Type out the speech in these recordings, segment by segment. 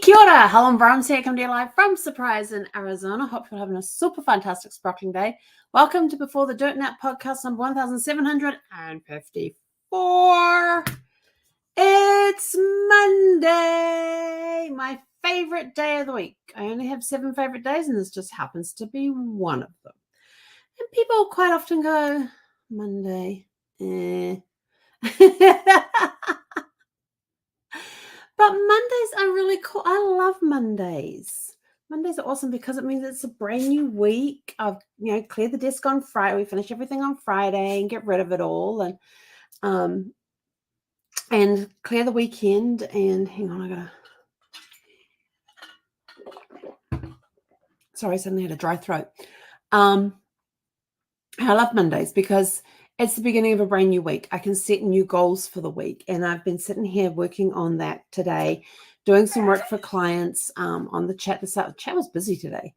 Kia ora, Helen Brahms here, coming to you live from Surprise in Arizona. Hope you're having a super fantastic sparkling day. Welcome to Before the Dirt Nap podcast number 1754. It's Monday, my favorite day of the week. I only have 7 favorite days, and this just happens to be one of them. And people quite often go, Monday, But Mondays are really cool. I love Mondays. Mondays are awesome because it means it's a brand new week. I've cleared the desk on Friday. We finish everything on Friday and get rid of it all, and clear the weekend. And hang on, sorry, I suddenly had a dry throat. I love Mondays because it's the beginning of a brand new week. I can set new goals for the week. And I've been sitting here working on that today, doing some work for clients on the chat. The chat was busy today.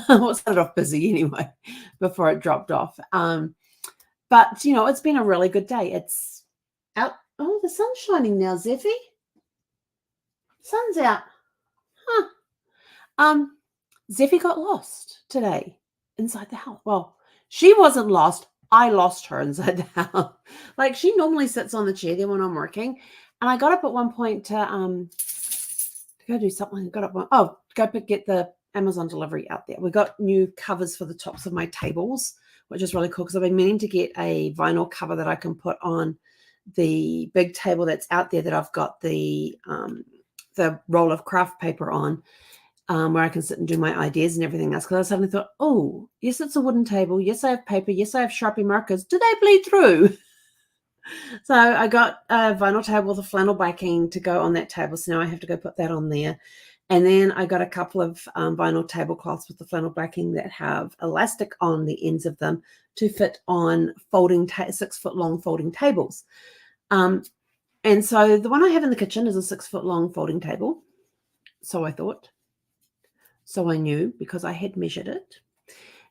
Well, it started off busy anyway before it dropped off. But, it's been a really good day. It's out. Oh, the sun's shining now, Zeffy. Sun's out. Huh. Zeffy got lost today inside the house. Well, she wasn't lost. I lost her inside the house. Like, she normally sits on the chair there when I'm working. And I got up at one point to go do something. Get the Amazon delivery out there. We got new covers for the tops of my tables, which is really cool because I've been meaning to get a vinyl cover that I can put on the big table that's out there that I've got the roll of craft paper on. Where I can sit and do my ideas and everything else. Because I suddenly thought, oh, yes, it's a wooden table. Yes, I have paper. Yes, I have Sharpie markers. Do they bleed through? So I got a vinyl table with a flannel backing to go on that table. So now I have to go put that on there. And then I got a couple of vinyl tablecloths with the flannel backing that have elastic on the ends of them to fit on 6-foot long folding tables. And so the one I have in the kitchen is a 6-foot long folding table. So I thought. So I knew because I had measured it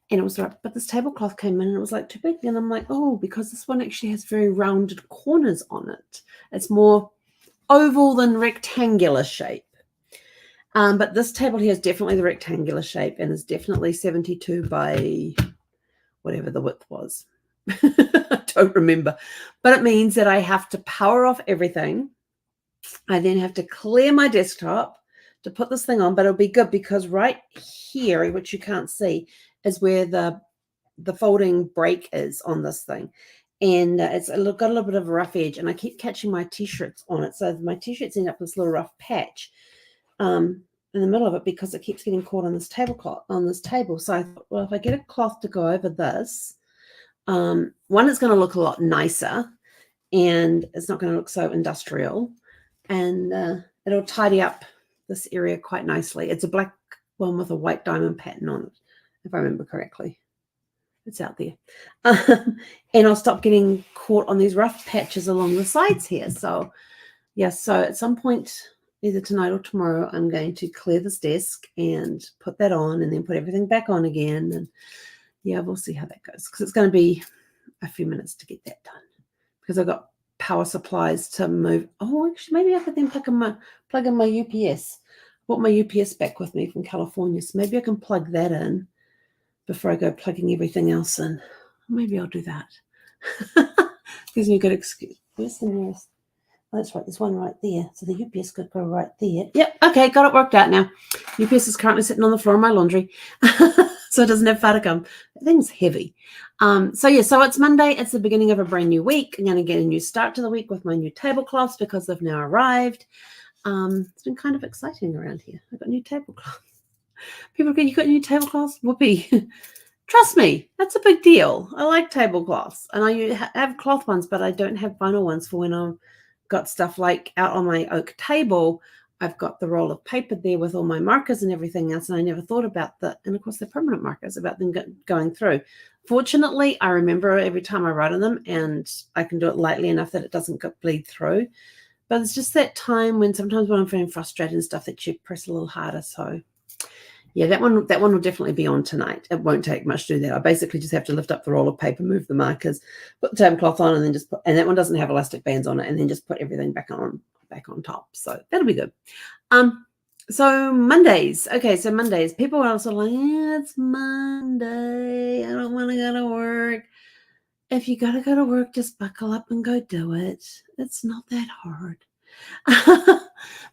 and it was right. But this tablecloth came in and it was like too big. And I'm like, oh, because this one actually has very rounded corners on it. It's more oval than rectangular shape. But this table here is definitely the rectangular shape and is definitely 72 by whatever the width was. I don't remember. But it means that I have to power off everything. I then have to clear my desktop to put this thing on, but it'll be good because right here, which you can't see, is where the folding break is on this thing. And it's got a little bit of a rough edge, and I keep catching my t-shirts on it. So my t-shirts end up with this little rough patch in the middle of it because it keeps getting caught on this tablecloth, on this table. So I thought, well, if I get a cloth to go over this, one, it's going to look a lot nicer and it's not going to look so industrial, and it'll tidy up this area quite nicely. It's a black one with a white diamond pattern on it, if I remember correctly. It's out there. And I'll stop getting caught on these rough patches along the sides here. So, yeah, so at some point, either tonight or tomorrow, I'm going to clear this desk and put that on and then put everything back on again. And, yeah, we'll see how that goes because it's going to be a few minutes to get that done because I've got power supplies to move. Oh, actually, maybe I could then plug in my UPS. I brought my UPS back with me from California, so maybe I can plug that in before I go plugging everything else in. Maybe I'll do that. Gives me a good excuse. Where's the nearest? Oh, that's right. There's one right there. So the UPS could go right there. Yep. Okay. Got it worked out now. UPS is currently sitting on the floor of my laundry. So it doesn't have far to come. That thing's heavy. So it's Monday. It's the beginning of a brand new week. I'm going to get a new start to the week with my new tablecloths because they've now arrived. It's been kind of exciting around here. I've got new tablecloths. People go, you got new tablecloths? Whoopee. Trust me, that's a big deal. I like tablecloths. And I have cloth ones, but I don't have vinyl ones for when I've got stuff like out on my oak table. I've got the roll of paper there with all my markers and everything else, and I never thought about that. And of course, they're permanent markers, about them going through. Fortunately, I remember every time I write on them, and I can do it lightly enough that it doesn't bleed through. But it's just that time when sometimes when I'm feeling frustrated and stuff that you press a little harder. So, yeah, that one will definitely be on tonight. It won't take much to do that. I basically just have to lift up the roll of paper, move the markers, put the tablecloth on, and then and that one doesn't have elastic bands on it, and then just put everything back on top. So that'll be good. So Mondays. Okay, so Mondays. People are also like, yeah, it's Monday. I don't want to go to work. If you gotta go to work, just buckle up and go do it. It's not that hard.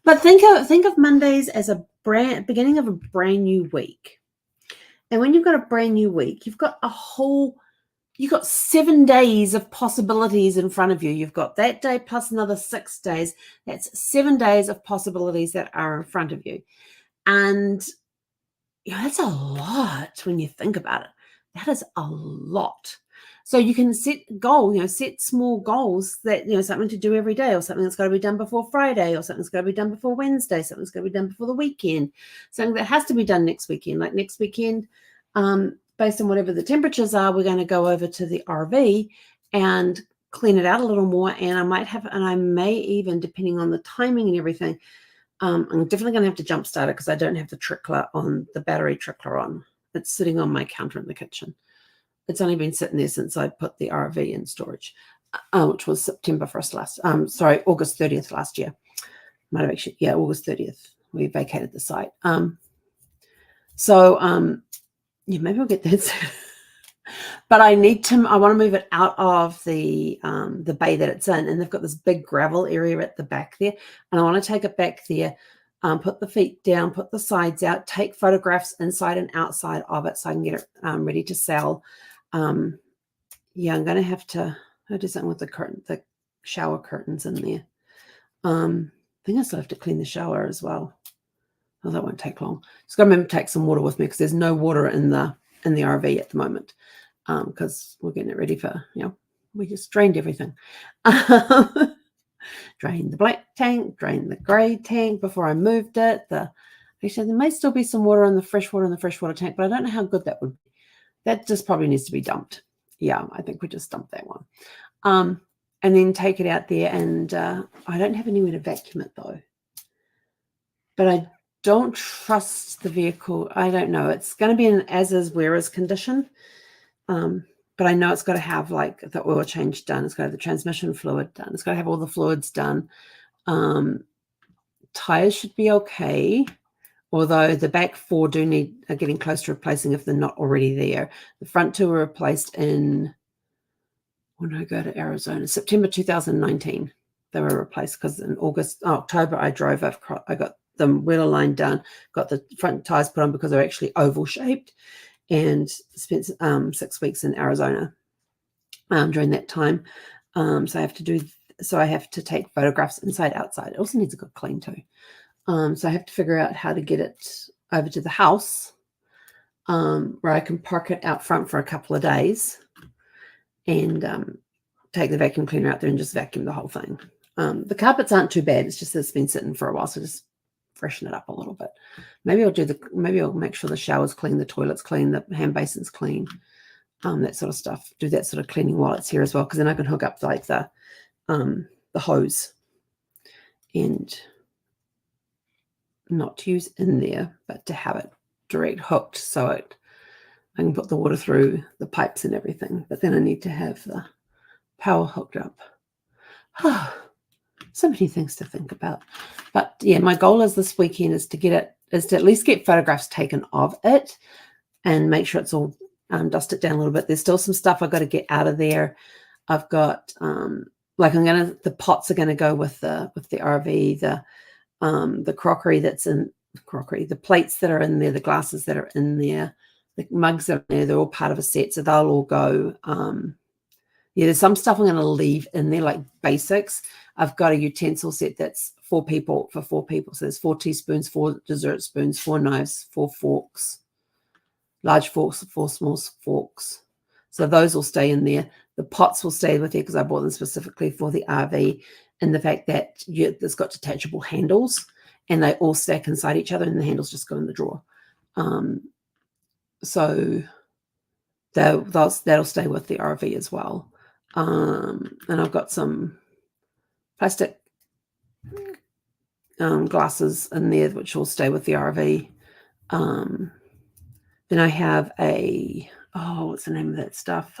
But think of Mondays as a beginning of a brand new week. And when you've got a brand new week, you've got 7 days of possibilities in front of you. You've got that day plus another 6 days. That's 7 days of possibilities that are in front of you. And that's a lot when you think about it. That is a lot. So you can set set small goals that, something to do every day, or something that's got to be done before Friday, or something's got to be done before Wednesday, something's got to be done before the weekend, something that has to be done next weekend. Like next weekend, based on whatever the temperatures are, we're going to go over to the RV and clean it out a little more. And I may even, depending on the timing and everything, I'm definitely going to have to jump start it because I don't have the battery trickler on. It's sitting on my counter in the kitchen. It's only been sitting there since I put the RV in storage, which was August 30th last year. Might have actually, August 30th. We vacated the site. Maybe I'll get that soon. But I want to move it out of the bay that it's in, and they've got this big gravel area at the back there, and I want to take it back there, put the feet down, put the sides out, take photographs inside and outside of it so I can get it ready to sell. I'm going to have to do something with the shower curtains in there. I think I still have to clean the shower as well. Oh, that won't take long. Just got to remember to take some water with me because there's no water in the RV at the moment. Because we're getting it ready for, we just drained everything. Drained the black tank, drained the grey tank before I moved it. Actually, there may still be some water in the freshwater tank, but I don't know how good that would be. That just probably needs to be dumped. Yeah, I think we just dumped that one. And then take it out there, and I don't have anywhere to vacuum it though. But I don't trust the vehicle. I don't know. It's going to be in as is, where is condition. But I know it's got to have like the oil change done. It's got to have the transmission fluid done. It's got to have all the fluids done. Tires should be okay. Although the back 4 are getting close to replacing if they're not already there. The front 2 were replaced when did I go to Arizona? September 2019. They were replaced because in October I drove. I got the wheeler line done, got the front tires put on because they're actually oval shaped, and spent 6 weeks in Arizona during that time. So I have to take photographs inside, outside. It also needs a good clean too. So I have to figure out how to get it over to the house where I can park it out front for a couple of days and take the vacuum cleaner out there and just vacuum the whole thing. The carpets aren't too bad. It's just that it's been sitting for a while, so just freshen it up a little bit. Maybe I'll make sure the shower's clean, the toilet's clean, the hand basin's clean, that sort of stuff. Do that sort of cleaning while it's here as well, because then I can hook up like the hose and not to use in there, but to have it direct hooked so I can put the water through the pipes and everything. But then I need to have the power hooked up. So many things to think about. But yeah, my goal is this weekend is to at least get photographs taken of it and make sure it's all dust it down a little bit. There's still some stuff I've got to get out of there. I've got the pots are going to go with the RV, the crockery the plates that are in there, the glasses that are in there, the mugs that are in there, they're all part of a set, so they'll all go. There's some stuff I'm going to leave in there, like basics. I've got a utensil set that's for 4 people. So there's 4 teaspoons, 4 dessert spoons, 4 knives, 4 forks, large forks, 4 small forks. So those will stay in there. The pots will stay with there because I bought them specifically for the RV, and the fact that it's got detachable handles and they all stack inside each other and the handles just go in the drawer. So that'll stay with the RV as well. And I've got some plastic glasses in there which will stay with the RV. Then I have what's the name of that stuff?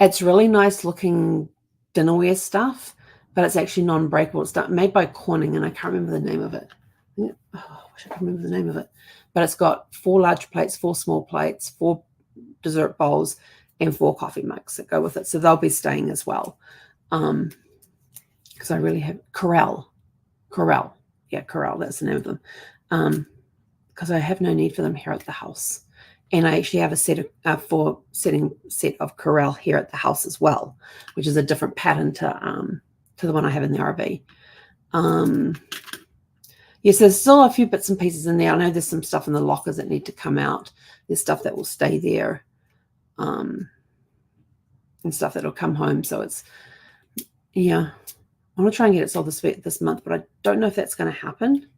It's really nice looking dinnerware stuff, but it's actually non-breakable. It's made by Corning, and I can't remember the name of it. Oh, I wish I could remember the name of it. But it's got 4 large plates, 4 small plates, 4 dessert bowls, and 4 coffee mugs that go with it. So they'll be staying as well. Because I really have Corelle. Yeah, Corelle, that's the name of them. Because I have no need for them here at the house. And I actually have a set of 4 set of Corelle here at the house as well, which is a different pattern to the one I have in the RV. Yes, there's still a few bits and pieces in there. I know there's some stuff in the lockers that need to come out. There's stuff that will stay there, and stuff that'll come home. So it's, yeah, I want to try and get it sold this month, but I don't know if that's going to happen.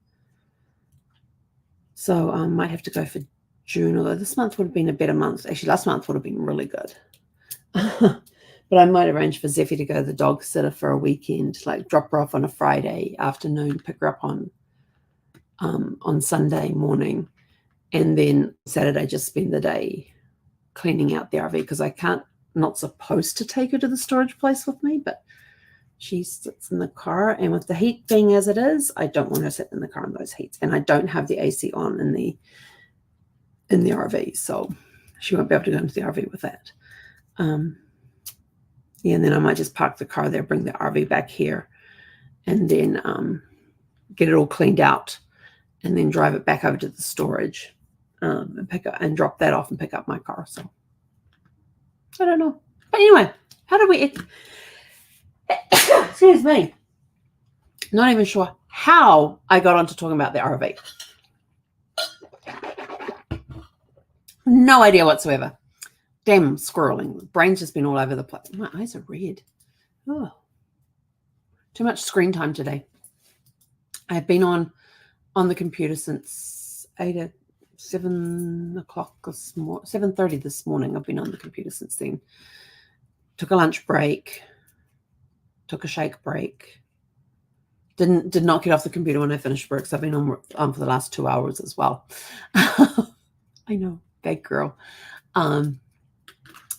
So I might have to go for June, although this month would have been a better month. Actually, last month would have been really good. But I might arrange for Zeffie to go to the dog sitter for a weekend, like drop her off on a Friday afternoon, pick her up on Sunday morning, and then Saturday just spend the day cleaning out the RV, because not supposed to take her to the storage place with me, but she sits in the car, and with the heat being as it is, I don't want her sitting in the car in those heats, and I don't have the AC on in the RV, so she won't be able to go into the RV with that. Yeah, and then I might just park the car there, bring the RV back here, and then get it all cleaned out, and then drive it back over to the storage, and pick up and drop that off and pick up my car. So I don't know, but anyway, how did we? Excuse me. Not even sure how I got onto talking about the RV. No idea whatsoever. Damn squirreling. Brain's just been all over the place. My eyes are red. Oh, too much screen time today. I've been on the computer since 7 o'clock this morning, 7:30 this morning. I've been on the computer since then. Took a lunch break. Took a shake break. Did not get off the computer when I finished work, so I've been on for the last 2 hours as well. I know, big girl.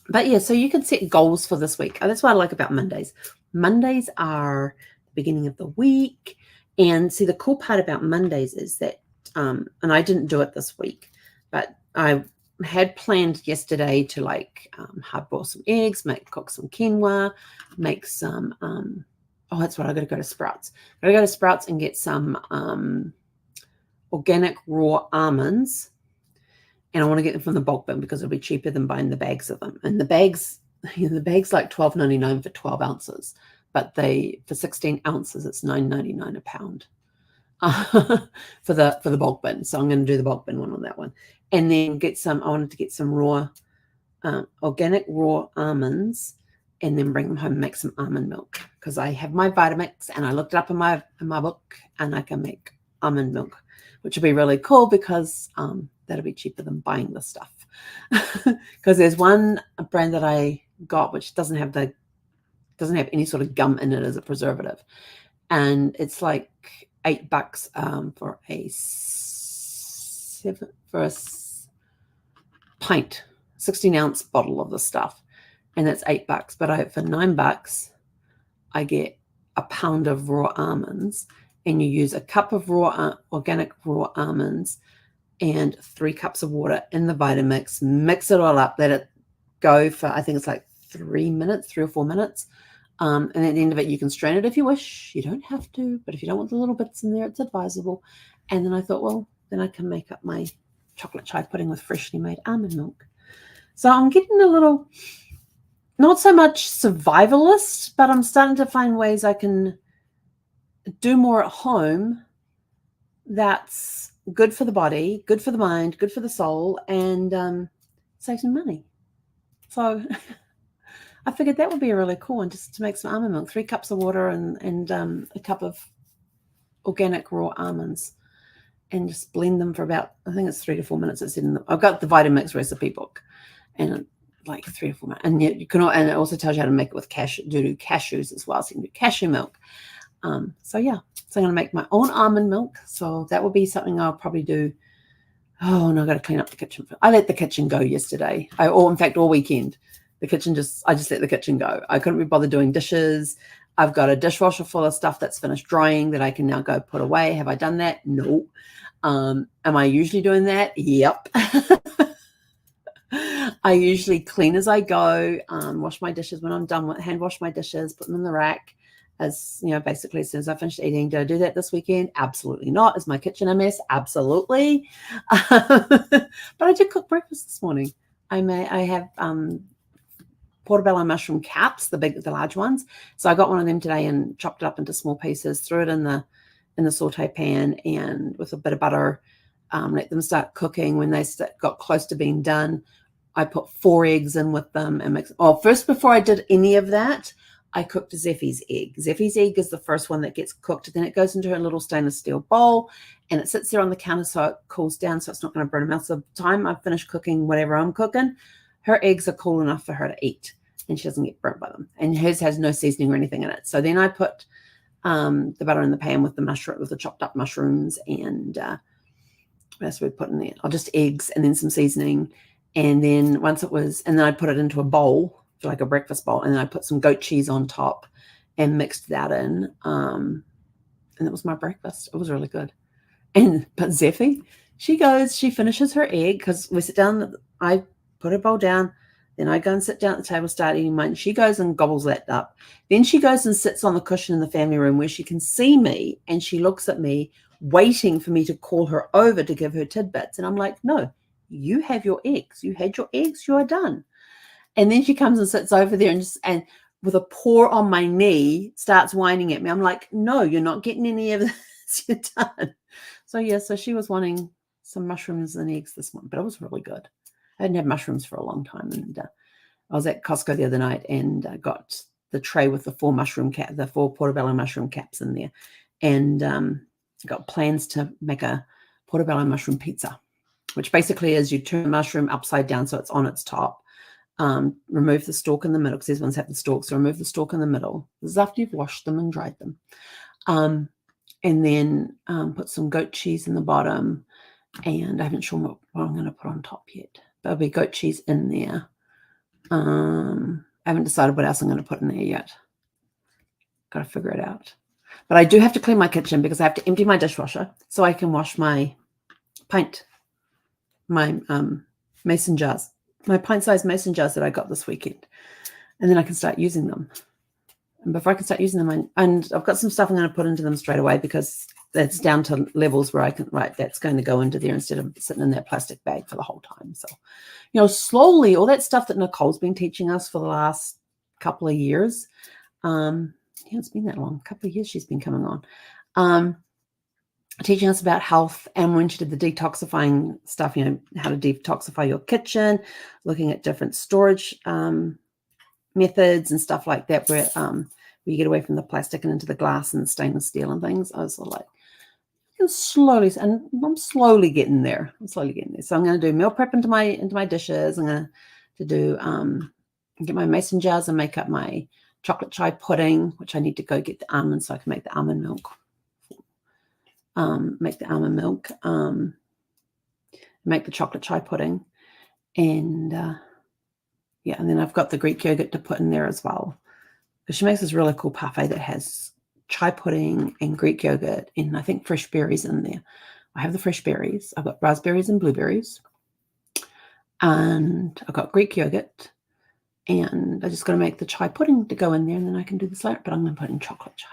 But yeah, so you can set goals for this week. That's what I like about Mondays. Mondays are the beginning of the week. And see, the cool part about Mondays is that, and I didn't do it this week, but I had planned yesterday to hard boil some eggs, cook some quinoa, make some, that's right, I got to go to Sprouts. I got to go to Sprouts and get some organic raw almonds. And I want to get them from the bulk bin because it'll be cheaper than buying the bags of them. And the bags like $12.99 for 12 ounces. But for 16 ounces, it's $9.99 a pound for the bulk bin. So I'm going to do the bulk bin one on that one. And then I wanted to get some raw, organic raw almonds, and then bring them home and make some almond milk. Because I have my Vitamix, and I looked it up in my book, and I can make almond milk, which will be really cool because that'll be cheaper than buying the stuff. Because there's one brand that I got which doesn't have any sort of gum in it as a preservative, and it's like $8 for a pint, 16-ounce bottle of the stuff, and that's $8. But for $9, I get a pound of raw almonds, and you use a cup of organic raw almonds and 3 cups of water in the Vitamix. Mix it all up, let it go for, I think it's like 3 or 4 minutes. And at the end of it, you can strain it if you wish. You don't have to, but if you don't want the little bits in there, it's advisable. And then I thought, well, then I can make up my chocolate chai pudding with freshly made almond milk. So I'm getting a little, not so much survivalist, but I'm starting to find ways I can do more at home that's good for the body, good for the mind, good for the soul, and save some money. So I figured that would be a really cool one, just to make some almond milk, 3 cups of water and a cup of organic raw almonds, and just blend them for about, I think it's 3 to 4 minutes. It's I've got the Vitamix recipe book, and like 3 to 4 minutes. And you can, and it also tells you how to make it with cashews as well. So you can do cashew milk. So yeah, so I'm going to make my own almond milk. So that will be something I'll probably do. Oh, no, I got to clean up the kitchen. I let the kitchen go yesterday. In fact, all weekend. The kitchen I just let the kitchen go. I couldn't be bothered doing dishes. I've got a dishwasher full of stuff that's finished drying that I can now go put away. Have I done that? No. Am I usually doing that? Yep. I usually clean as I go, wash my dishes when I'm done with, hand wash my dishes, put them in the rack. As you know, basically as soon as I finished eating. Did I do that this weekend? Absolutely not. Is my kitchen a mess? Absolutely. But I did cook breakfast this morning. I have portobello mushroom caps, the large ones. So I got one of them today and chopped it up into small pieces, threw it in the saute pan, and with a bit of butter, let them start cooking. When they got close to being done, I put 4 eggs in with them and mix. Oh, first, before I did any of that, I cooked Zeffie's egg. Zeffie's egg is the first one that gets cooked. Then it goes into her little stainless steel bowl, and it sits there on the counter so it cools down, so it's not going to burn her mouth. So by the time I've finished cooking whatever I'm cooking, her eggs are cool enough for her to eat, and she doesn't get burnt by them. And hers has no seasoning or anything in it. So then I put the butter in the pan with the chopped up mushrooms, and what else we put in there? Just eggs and then some seasoning. And then and then I put it into a bowl, like a breakfast bowl, and then I put some goat cheese on top and mixed that in. And it was my breakfast. It was really good. But Zeffie, she finishes her egg, because we sit down, I put her bowl down, then I go and sit down at the table, start eating mine. She goes and gobbles that up. Then she goes and sits on the cushion in the family room where she can see me, and she looks at me, waiting for me to call her over to give her tidbits. And I'm like, no, you have your eggs. You had your eggs. You are done. And then she comes and sits over there and with a paw on my knee starts whining at me. I'm like, no, you're not getting any of this. You're done. So yeah, so she was wanting some mushrooms and eggs this morning, but it was really good. I hadn't had mushrooms for a long time, and I was at Costco the other night and got the tray with the 4 portobello mushroom caps in there, and got plans to make a portobello mushroom pizza, which basically is you turn the mushroom upside down so it's on its top. Remove the stalk in the middle, because these ones have the stalk, so remove the stalk in the middle. This is after you've washed them and dried them. And then put some goat cheese in the bottom, and I haven't sure what I'm going to put on top yet. There'll be goat cheese in there. I haven't decided what else I'm going to put in there yet. Got to figure it out. But I do have to clean my kitchen, because I have to empty my dishwasher so I can wash my mason jars. My pint-sized mason jars that I got this weekend, and then I can start using them. And before I can start using them, and I've got some stuff I'm going to put into them straight away, because that's down to levels where I can, that's going to go into there instead of sitting in that plastic bag for the whole time. So, slowly, all that stuff that Nicole's been teaching us for the last couple of years, it's been that long, a couple of years she's been coming on, teaching us about health. And when she did the detoxifying stuff, how to detoxify your kitchen, looking at different storage methods and stuff like that, where you get away from the plastic and into the glass and the stainless steel and things. I was like, I'm slowly getting there. So I'm going to do meal prep into my dishes. I'm going to do get my mason jars and make up my chocolate chai pudding, which I need to go get the almonds so I can make the almond milk. Make the chocolate chai pudding, and and then I've got the Greek yogurt to put in there as well, because she makes this really cool parfait that has chai pudding and Greek yogurt and I think fresh berries in there. I have the fresh berries. I've got raspberries and blueberries, and I've got Greek yogurt, and I just got to make the chai pudding to go in there, and then I can do the salad. But I'm going to put in chocolate chai.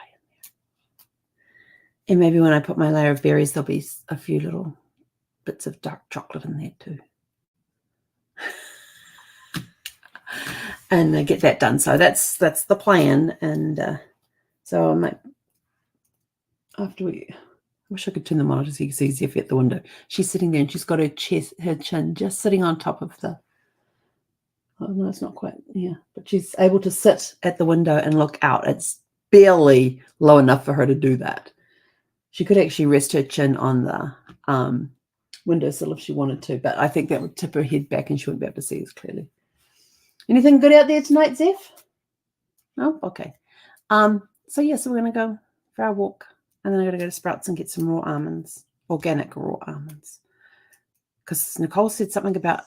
And maybe when I put my layer of berries, there'll be a few little bits of dark chocolate in there too. And get that done. So that's the plan. And so I might, I wish I could turn the monitor so you can see Zeffie at the window. She's sitting there and she's got her chin just sitting on top of the, oh no, it's not quite, but she's able to sit at the window and look out. It's barely low enough for her to do that. She could actually rest her chin on the windowsill if she wanted to, but I think that would tip her head back and she wouldn't be able to see us clearly. Anything good out there tonight, Zeph? No? Okay. So we're going to go for our walk, and then I'm going to go to Sprouts and get some raw almonds, organic raw almonds. Because Nicole said something about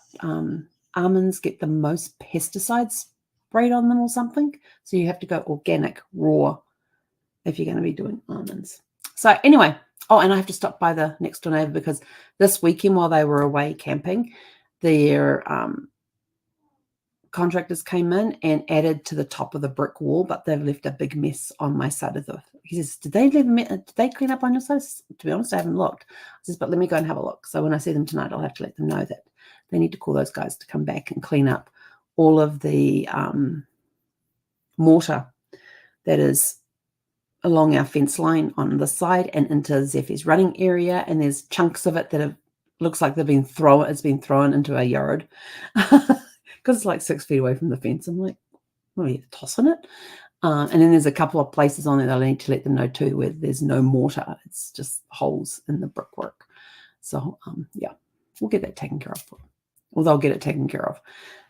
almonds get the most pesticides sprayed on them or something. So you have to go organic raw if you're going to be doing almonds. So anyway, oh, and I have to stop by the next door neighbor because this weekend while they were away camping, their contractors came in and added to the top of the brick wall, but they've left a big mess on my side of the. He says, "Did they clean up on your side?" To be honest, I haven't looked. I says, "But let me go and have a look." So when I see them tonight, I'll have to let them know that they need to call those guys to come back and clean up all of the mortar that is along our fence line on the side and into Zephy's running area, and there's chunks of it that have looks like it's been thrown into our yard because it's like 6 feet away from the fence. I'm like, what are you tossing it? And then there's a couple of places on there that I need to let them know too where there's no mortar. It's just holes in the brickwork. So yeah, we'll get that taken care of. Or they'll get it taken care of.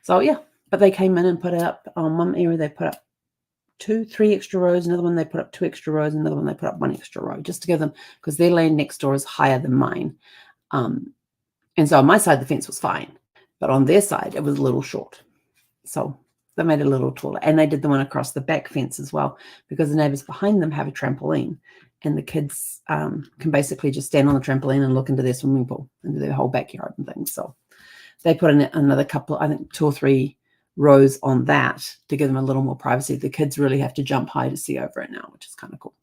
So yeah, but they came in and put up on one area they put up 3 extra rows, another one they put up 2 extra rows, another one they put up 1 extra row, just to give them, because their land next door is higher than mine. And so on my side, the fence was fine, but on their side, it was a little short. So they made it a little taller. And they did the one across the back fence as well, because the neighbors behind them have a trampoline, and the kids can basically just stand on the trampoline and look into their swimming pool, into their whole backyard and things. So they put in another couple, I think 2 or 3 rows on that to give them a little more privacy. The kids really have to jump high to see over it now, which is kind of cool.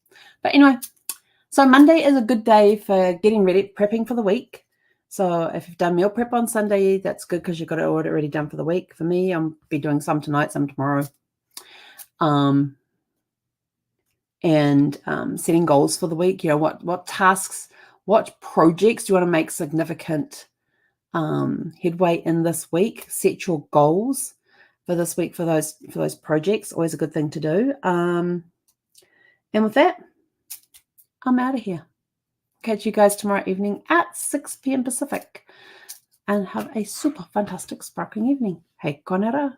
But anyway, so Monday is a good day for getting ready, prepping for the week. So if you've done meal prep on Sunday, that's good because you've got it already done for the week. For me, I'll be doing some tonight, some tomorrow. And setting goals for the week. You know, what tasks, what projects do you want to make significant headway in this week? Set your goals for this week for those projects. Always a good thing to do. And with that, I'm out of here. Catch you guys tomorrow evening at 6 p.m. Pacific. And have a super fantastic sparkling evening. Hei konera.